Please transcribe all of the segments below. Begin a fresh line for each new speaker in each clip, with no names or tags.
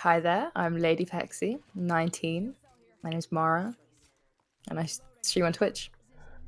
Hi there, I'm LadyPexi, 19. My name's Mara, and I stream on Twitch.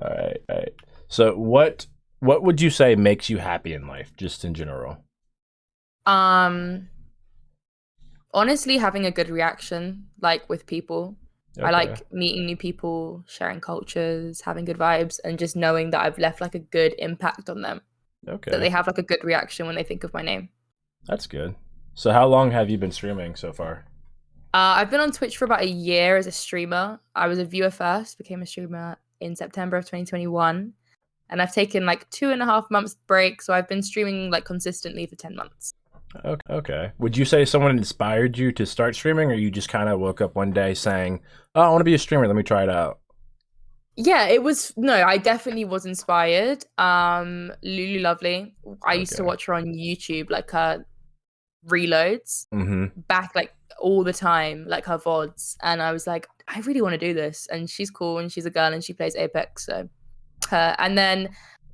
All right, all right. So what would you say makes you happy in life, just in general?
Um, Honestly, having a good reaction, like with people. I
Okay,
like meeting new people, sharing cultures, having good vibes, and just knowing that I've left like a good impact on them. That
okay,
they have like a good reaction when they think of my name.
that's good. So how long have you been streaming so far?
I've been on Twitch for about a year as a streamer. I was a viewer first, became a streamer in September of 2021. And I've taken like 2.5 months break, so I've been streaming like consistently for 10 months.
Okay, okay. Would you say someone inspired you to start streaming, or you just kind of woke up one day saying, "Oh, I want to be a streamer. Let me try it out."
Yeah, it was no, I definitely was inspired. Lulu Lovely. I used to
Okay.
watch her on YouTube, like her reloads
Mm-hmm.
back like all the time, like her VODs. And I was like, I really want to do this. And she's cool and she's a girl and she plays Apex. So her. And then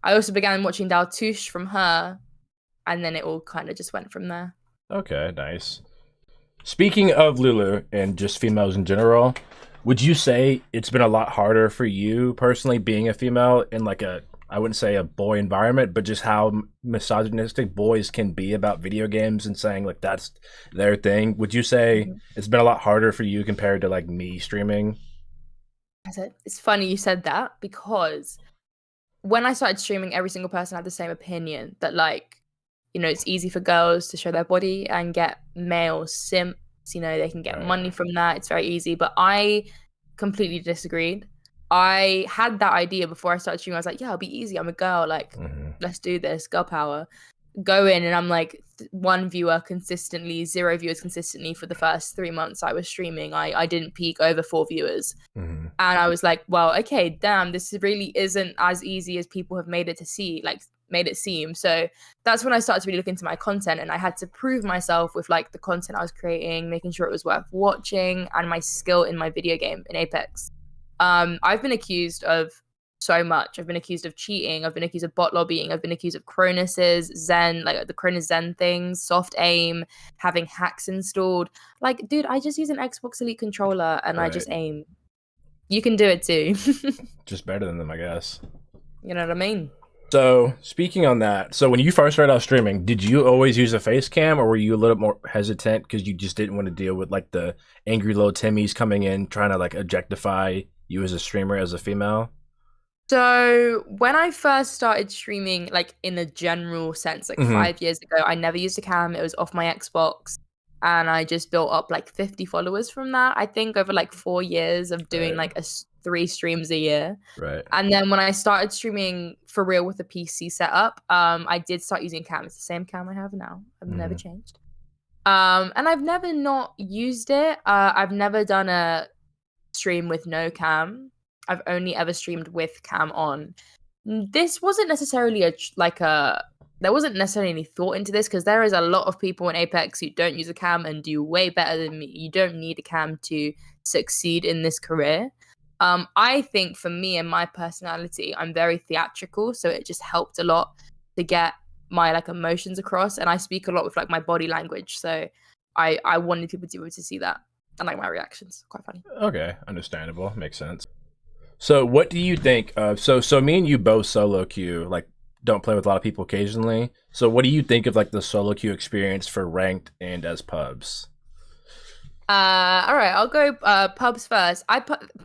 I also began watching Daltouche from her, and then it all kind of just went from there.
Okay, nice. Speaking of Lulu and just females in general, would you say it's been a lot harder for you personally being a female in like a I wouldn't say a boy environment, but just how misogynistic boys can be about video games and saying like that's their thing. Would you say
Mhm.
it's been a lot harder for you compared to like me streaming?
It's funny you said that because when I started streaming, every single person had the same opinion that, like, it's easy for girls to show their body and get male simps. They can get
Right.
money from that. It's very easy. But I completely disagreed. I had that idea before I started streaming. I was like, yeah, it'll be easy. I'm a girl. Like,
Hmm.
let's do this. Girl power. Go in and I'm like one viewer consistently, zero viewers consistently for the first 3 months I was streaming. I didn't peak over four viewers.
Hmm.
And I was like, well, okay, damn, this really isn't as easy as people have made it to see, like made it seem. So that's when I started to really look into my content and I had to prove myself with like the content I was creating, making sure it was worth watching and my skill in my video game in Apex. I've been accused of so much. I've been accused of cheating. I've been accused of bot lobbying. I've been accused of Cronus's, Zen, like the Cronus Zen things, soft aim, having hacks installed. Like, dude, I just use an Xbox Elite controller and I
Right.
just aim. You can do it too.
Just better than them, I guess.
You know what I mean?
So speaking on that, so when you first started out streaming, did you always use a face cam, or were you a little more hesitant because you just didn't want to deal with like the angry little Timmys coming in trying to like objectify you as a streamer as a female?
So when I first started streaming, like in a general sense, like
Hmm.
5 years ago, I never used a cam. It was off my Xbox. And I just built up like 50 followers from that. I think over like 4 years of doing
Right,
like three streams a year.
right.
And then when I started streaming for real with a PC setup, I did start using cam. It's the same cam I have now. I've never
Hmm.
changed. And I've never not used it. I've never done a stream with no cam. I've only ever streamed with cam on. This wasn't necessarily there wasn't necessarily any thought into this because there is a lot of people in Apex who don't use a cam and do way better than me. You don't need a cam to succeed in this career. I think for me and my personality, I'm very theatrical, so it just helped a lot to get my like emotions across, and I speak a lot with like my body language. So I wanted people to be able to see that and like my reactions. Quite funny.
Okay, understandable. Makes sense. So what do you think of so me and you both solo queue, like don't play with a lot of people occasionally. So what do you think of like the solo queue experience for ranked and as pubs?
All right, I'll go pubs first.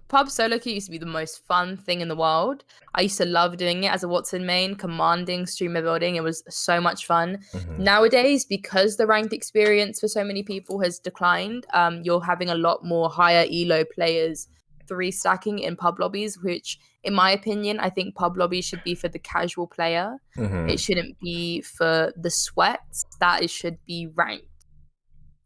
Pub solo queue used to be the most fun thing in the world. I used to love doing it as a Watson main, commanding streamer building. It was so much fun.
Hmm.
Nowadays, because the ranked experience for so many people has declined, you're having a lot more higher elo players three stacking in pub lobbies, which, in my opinion, I think pub lobbies should be for the casual player.
Hmm.
It shouldn't be for the sweats. It should be ranked.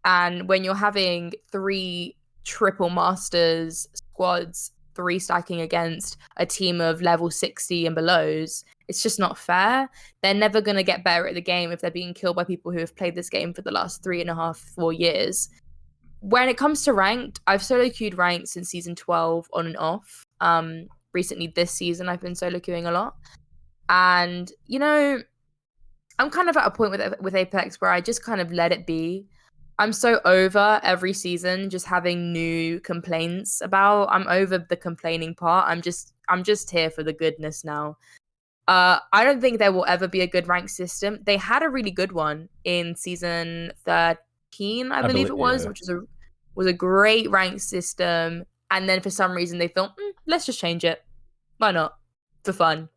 And when you're having three triple masters squads, three stacking against a team of level 60 and belows, it's just not fair. They're never going to get better at the game if they're being killed by people who have played this game for the last 3.5, 4 years. When it comes to ranked, I've solo queued ranked since season 12 on and off. Recently this season, I've been solo queuing a lot. And, I'm kind of at a point with Apex where I just kind of let it be. I'm so over every season just having new complaints about. I'm over the complaining part. I'm just here for the goodness now. I don't think there will ever be a good rank system. They had a really good one in season 13, I
I
believe
believe,
it was,
yeah.
which was a great rank system. And then for some reason they thought, let's just change it. Why not? For fun.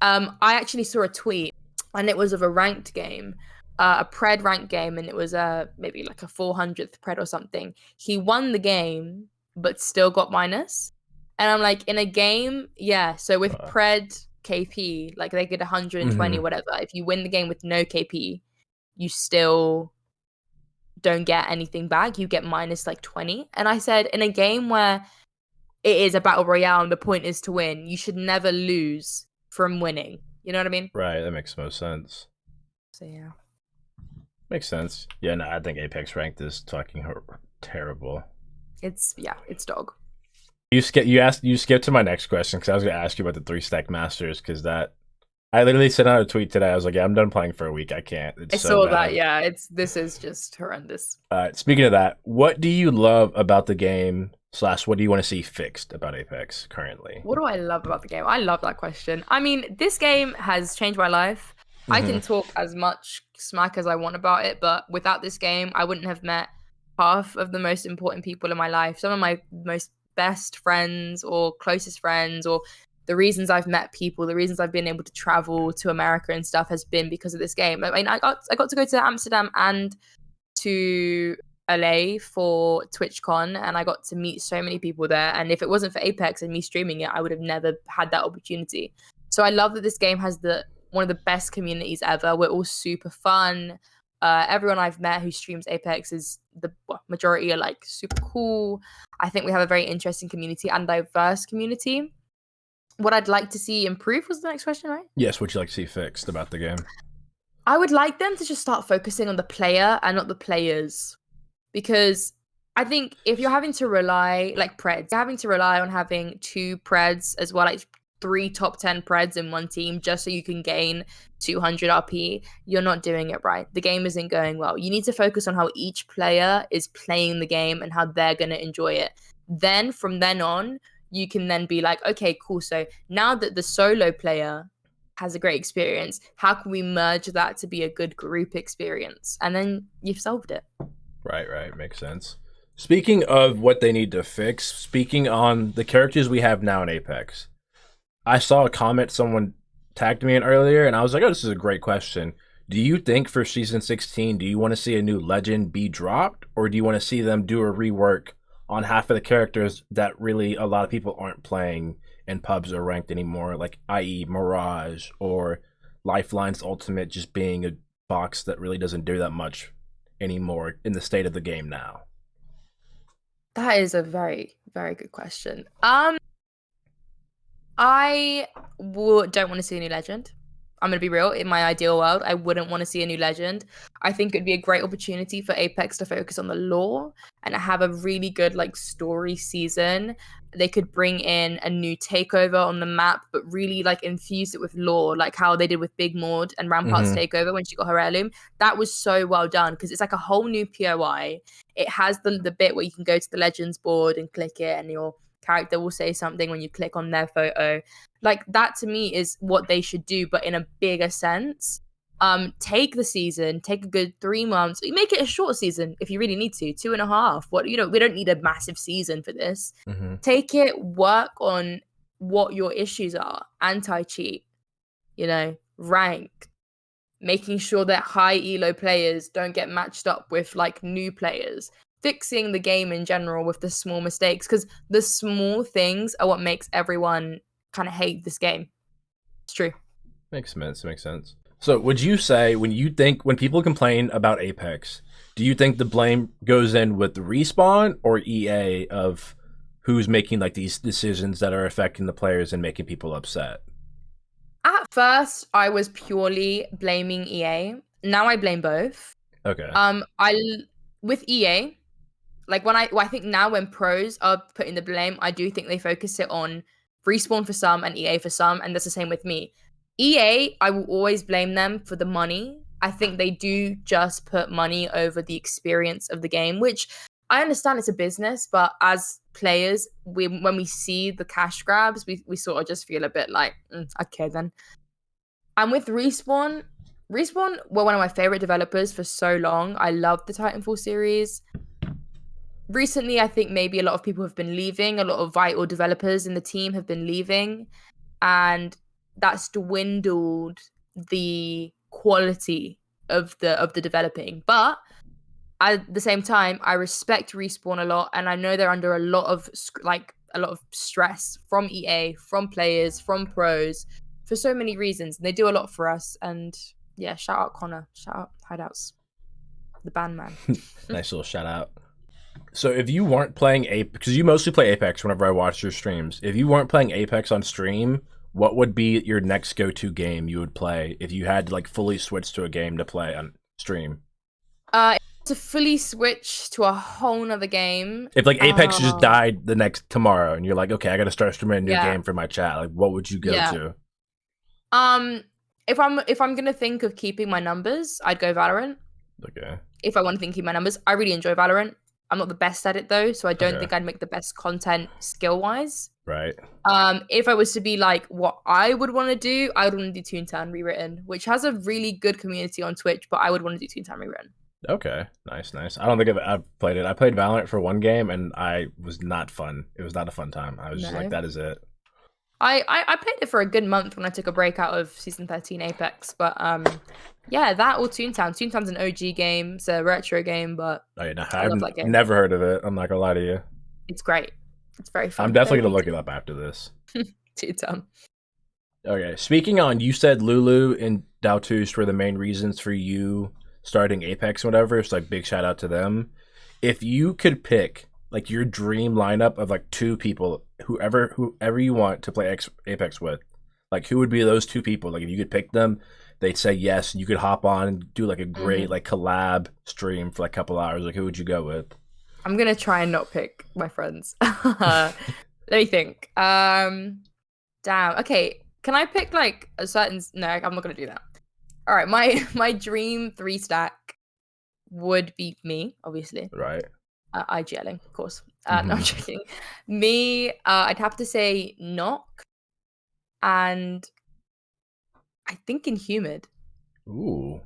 I actually saw a tweet, and it was of a ranked game, a pred ranked game, and it was maybe like a 400th pred or something. He won the game, but still got minus. And I'm like, in a game, yeah. So with
Uh,
pred KP, like they get 120
mhm.
or whatever. If you win the game with no KP, you still don't get anything back. You get minus like 20. And I said, in a game where it is a battle royale and the point is to win, you should never lose from winning. You know what I mean?
Right, that makes most sense.
So yeah,
Makes sense. Yeah, no, I think Apex ranked is fucking terrible.
it's dog.
You skipped to my next question because I was gonna ask you about the three stack masters because that I literally sent out a tweet today. I was like, yeah, I'm done playing for a week. I can't.
I
It's so
saw that.
bad.
Yeah, this is just horrendous.
Speaking of that, what do you love about the game? Slash, what do you want to see fixed about Apex currently?
What do I love about the game? I love that question. I mean, this game has changed my life. I
Mm-hmm.
can talk as much smack as I want about it, but without this game, I wouldn't have met half of the most important people in my life. Some of my most best friends or closest friends, or the reasons I've met people, the reasons I've been able to travel to America and stuff has been because of this game. I mean, I got to go to Amsterdam and to LA for TwitchCon, and I got to meet so many people there. And if it wasn't for Apex and me streaming it, I would have never had that opportunity. So I love that this game has the one of the best communities ever. We're all super fun. Everyone I've met who streams Apex is majority are like super cool. I think we have a very interesting community and diverse community. What I'd like to see improve was the next question, right?
Yes, what you like to see fixed about the game?
I would like them to just start focusing on the player and not the players. Because I think if you're having to rely, like Preds, you're having to rely on having two Preds as well, like three top 10 Preds in one team just so you can gain 200 RP, you're not doing it right. The game isn't going well. You need to focus on how each player is playing the game and how they're going to enjoy it. Then from then on, you can then be like, okay, cool. So now that the solo player has a great experience, how can we merge that to be a good group experience? And then you've solved it.
Right, makes sense. Speaking of what they need to fix, speaking on the characters we have now in Apex, I saw a comment someone tagged me in earlier, and I was like, oh, this is a great question. Do you think for season 16, do you want to see a new legend be dropped, or do you want to see them do a rework on half of the characters that really a lot of people aren't playing in pubs or ranked anymore, like i.e. Mirage or Lifeline's Ultimate just being a box that really doesn't do that much anymore in the state of the game now?
That is a very, very good question. Don't want to see a new legend. I'm gonna be real. In my ideal world, I wouldn't want to see a new legend. I think it'd be a great opportunity for Apex to focus on the lore and have a really good like story season. They could bring in a new takeover on the map, but really like infuse it with lore, like how they did with Big Maud and Rampart's
Mm-hmm.
takeover when she got her heirloom. That was so well done because it's like a whole new POI. It has the bit where you can go to the legends board and click it, and your character will say something when you click on their photo. Like that to me is what they should do, but in a bigger sense. Take the season, take a good 3 months, make it a short season if you really need to, 2.5. What we don't need a massive season for this.
Mm-hmm.
Take it, work on what your issues are, anti-cheat, rank, making sure that high elo players don't get matched up with like new players, fixing the game in general with the small mistakes, because the small things are what makes everyone kind of hate this game. It's true.
Makes sense. Makes sense. So, would you say when people complain about Apex, do you think the blame goes in with the Respawn or EA of who's making like these decisions that are affecting the players and making people upset?
At first, I was purely blaming EA. Now I blame both.
Okay.
I with EA, like I think now when pros are putting the blame, I do think they focus it on Respawn for some and EA for some, and that's the same with me. EA, I will always blame them for the money I think they do just put money over the experience of the game, which I understand it's a business, but as players, when we see the cash grabs, we sort of just feel a bit like, okay then. And with Respawn were one of my favorite developers for so long. I loved the Titanfall series. Recently, I think maybe a lot of people have been leaving. A lot of vital developers in the team have been leaving, and that's dwindled the quality of the developing. But at the same time, I respect Respawn a lot, and I know they're under a lot of a lot of stress from EA, from players, from pros, for so many reasons. And they do a lot for us. And yeah, shout out Connor, shout out Hideouts, the band man.
Nice little shout out. So if you weren't playing Apex, because you mostly play Apex whenever I watch your streams, if you weren't playing Apex on stream, what would be your next go-to game you would play if you had to like fully switch to a game to play on stream?
To fully switch to a whole nother game.
If like Apex just died the next tomorrow, and you're like, okay, I got to start streaming a new
Yeah.
game for my chat, like what would you go to?
If I'm gonna think of keeping my numbers, I'd go Valorant.
Okay.
If I want to think keep my numbers, I really enjoy Valorant. I'm not the best at it though, so I don't
Okay.
think I'd make the best content skill wise.
Right.
If I was to be like what I would want to do, I would want to do Toontown Rewritten, which has a really good community on Twitch, but I would want to do Toontown Rewritten.
Okay, nice. I don't think I've played it. I played Valorant for one game, and I was not fun. It was not a fun time. I was just like, that is it.
I played it for a good month when I took a break out of Season 13 Apex, but yeah, that or Toontown. Toontown's an OG game. It's a retro game, but I love that game.
Never heard of it. I'm not gonna lie to you.
It's great. It's very fun.
I'm definitely gonna look it up after this.
Toontown.
Okay, speaking on, you said Lulu and Daltoosh were the main reasons for you starting Apex or whatever, so like big shout out to them. If you could pick like your dream lineup of like two people, whoever you want to play Apex with, like who would be those two people? Like if you could pick them, they'd say yes, and you could hop on and do like a great like collab stream for like a couple hours. Like who would you go with?
I'm gonna try and not pick my friends. Let me think. Damn. Okay, can I pick like a certain? No, I'm not gonna do that. All right, my dream 3-stack would be me, obviously.
Right.
IGLing, of course. No, I'm joking. Me, I'd have to say Knock, and I think Inhumid.
Ooh.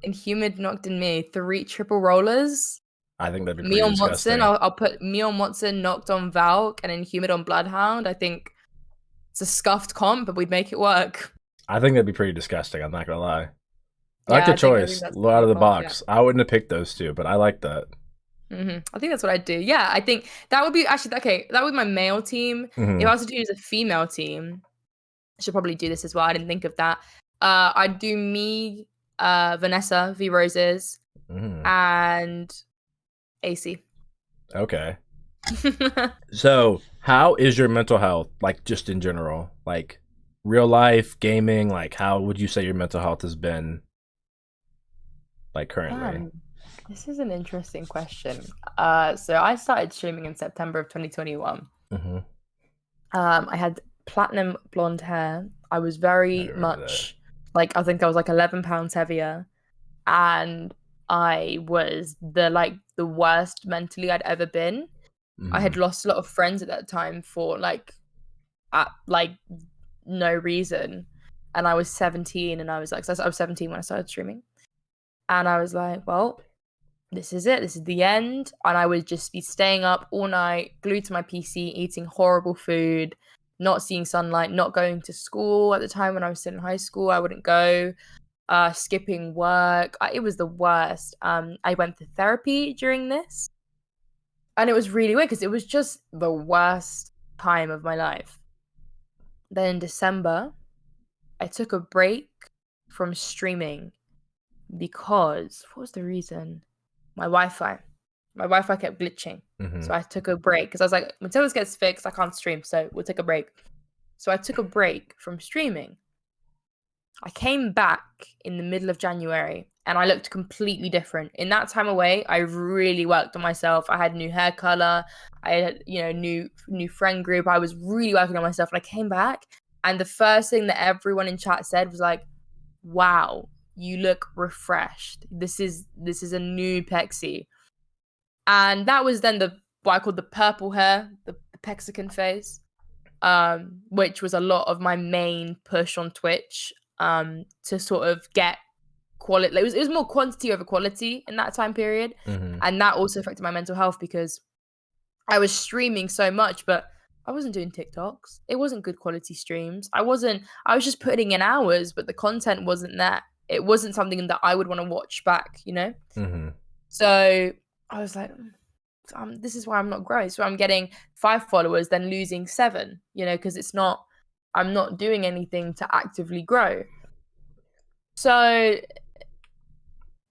Inhumid, Knocked, and me. 3 triple rollers.
I think that'd be
me on
disgusting.
Watson. I'll put me on Watson, Knocked on Valk, and Inhumid on Bloodhound. I think it's a scuffed comp, but we'd make it work.
I think that'd be pretty disgusting. I'm not gonna lie. I like the choice. Out of the box. Yeah. I wouldn't have picked those two, but I like that.
I think that's what I'd do. Yeah, I think that would be actually okay. That would be my male team. If I was to choose a female team, I should probably do this as well. I didn't think of that. I'd do me, Vanessa, V Roses, and AC.
Okay. So, how is your mental health? Like, just in general, like real life, gaming. Like, how would you say your mental health has been? Like currently.
This is an interesting question. So I started streaming in September of 2021. I had platinum blonde hair. I was very much like, I think I was like 11 pounds heavier, and I was the worst mentally I'd ever been. I had lost a lot of friends at that time for no reason, and I was 17, and I was 17 when I started streaming. And I was like, well, this is it. This is the end. And I would just be staying up all night, glued to my PC, eating horrible food, not seeing sunlight, not going to school at the time when I was still in high school. I wouldn't go, skipping work. It was the worst. I went to therapy during this. And it was really weird because it was just the worst time of my life. Then in December, I took a break from streaming because, what was the reason? My Wi-Fi kept glitching. So I took a break because I was like, until this gets fixed, I can't stream, so we'll take a break. So I took a break from streaming. I came back in the middle of January and I looked completely different. In that time away, I really worked on myself. I had new hair color. I had, new friend group. I was really working on myself, and I came back, and the first thing that everyone in chat said was like, wow, you look refreshed. This is a new Pexi. And that was then what I called the purple hair, the Pexican face, which was a lot of my main push on Twitch, to sort of get quality. It was more quantity over quality in that time period, and that also affected my mental health because I was streaming so much, but I wasn't doing TikToks. It wasn't good quality streams. I was just putting in hours, but the content wasn't there. It wasn't something that I would want to watch back, you know? So I was like, this is why I'm not growing. So I'm getting 5 followers, then losing 7, you know, because I'm not doing anything to actively grow. So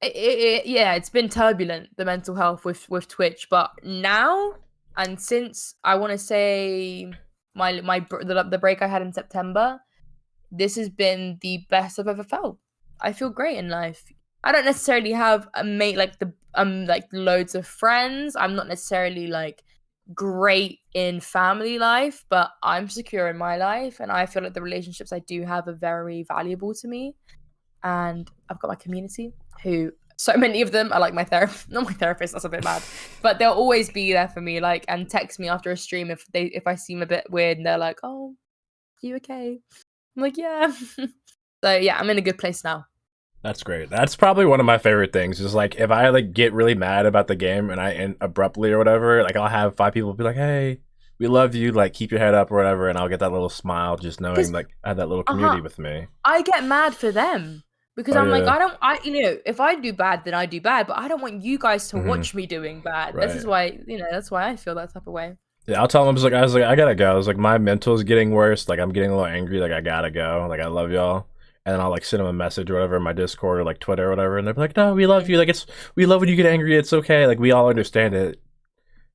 it's been turbulent, the mental health with Twitch, but now, and since I want to say the break I had in September, this has been the best I've ever felt. I feel great in life. I don't necessarily have like loads of friends. I'm not necessarily like great in family life, but I'm secure in my life, and I feel like the relationships I do have are very valuable to me. And I've got my community, who so many of them are like my therapist. Not my therapist, that's a bit mad, but they'll always be there for me, like, and text me after a stream if I seem a bit weird, and they're like, "Oh, are you okay?" I'm like, "Yeah." So yeah, I'm in a good place now.
That's great. That's probably one of my favorite things. Is like if I like get really mad about the game and I end abruptly or whatever, like I'll have 5 people be like, "Hey, we love you. Like keep your head up or whatever," and I'll get that little smile just knowing like I have that little community with me.
I get mad for them because I'm like, if I do bad, then I do bad, but I don't want you guys to watch me doing bad.
Right.
This is why, that's why I feel that type of way.
Yeah, I'll tell them. I was like, I gotta go. I was like, my mental's getting worse. Like I'm getting a little angry. Like I gotta go. Like I love y'all. And then I'll like send them a message or whatever in my Discord or like Twitter or whatever, and they're like, "No, we love you. Like we love when you get angry. It's okay. Like we all understand it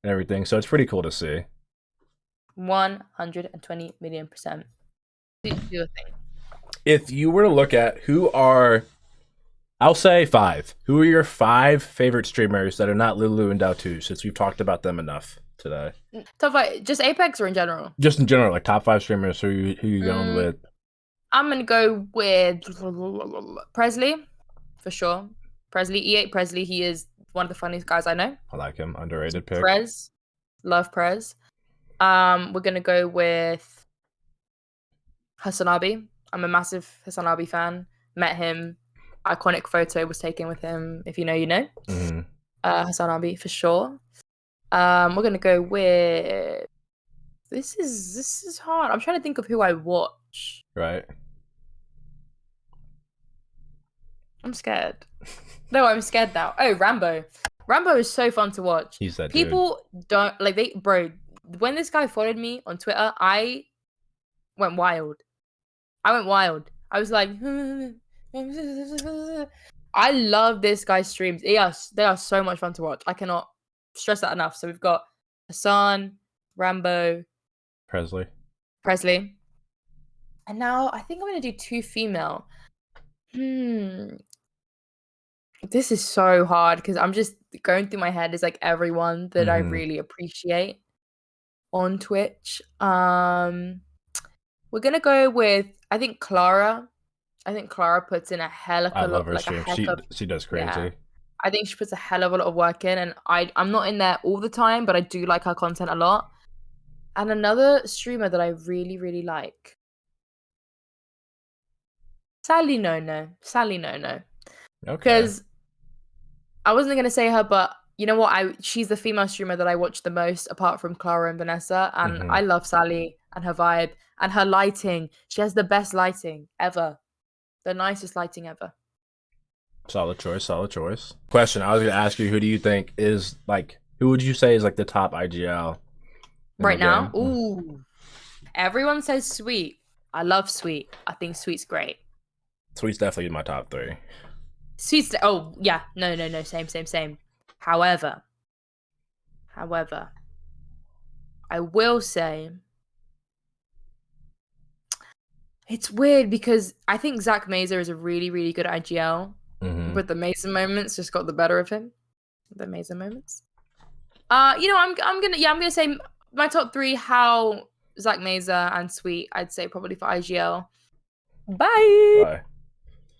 and everything." So it's pretty cool to see.
120 million%. Do a thing.
If you were to look at I'll say 5. Who are your 5 favorite streamers that are not Lulu and Dao2, since we've talked about them enough today?
Top 5, just Apex or in general?
Just in general, like top 5 streamers. Who you going with?
I'm gonna go with Presley, for sure. Presley, E8 Presley. He is one of the funniest guys I know.
I like him. Underrated pick.
Prez, love Prez. We're gonna go with Hasanabi. I'm a massive Hasanabi fan. Met him. Iconic photo was taken with him. If you know, you know. Hasanabi for sure. We're gonna go with. This is hard. I'm trying to think of who I watch.
Right.
I'm scared. No, I'm scared now. Oh, Rambo. Rambo is so fun to watch.
He's that
People
dude.
Don't like bro. When this guy followed me on Twitter, I went wild. I was like, I love this guy's streams. They are so much fun to watch. I cannot stress that enough. So we've got Hassan, Rambo,
Presley.
And now I think I'm gonna do 2 female. This is so hard because I'm just going through my head is like everyone that I really appreciate on Twitch. We're gonna go with, I think, Clara. I think Clara puts in a hell of a lot. I love her stream.
She does crazy.
Yeah. I think she puts a hell of a lot of work in, and I'm not in there all the time, but I do like her content a lot. And another streamer that I really, really like, Sally No. Okay. Because I wasn't gonna say her, but you know what? She's the female streamer that I watch the most, apart from Clara and Vanessa. And I love Sally and her vibe and her lighting. She has the best lighting ever, the nicest lighting ever.
Solid choice. Question: I was gonna ask you, who do you think is like? Who would you say is like the top IGL
right now? Ooh, everyone says Sweet. I love Sweet. I think Sweet's great.
Sweet's definitely in my top 3.
Sweet's yeah, no, same. However, I will say it's weird because I think Zach Mazer is a really, really good IGL, but the Mason moments just got the better of him. The Mason moments. I'm gonna say my top 3. How Zach Mazer and Sweet, I'd say probably for IGL. Bye.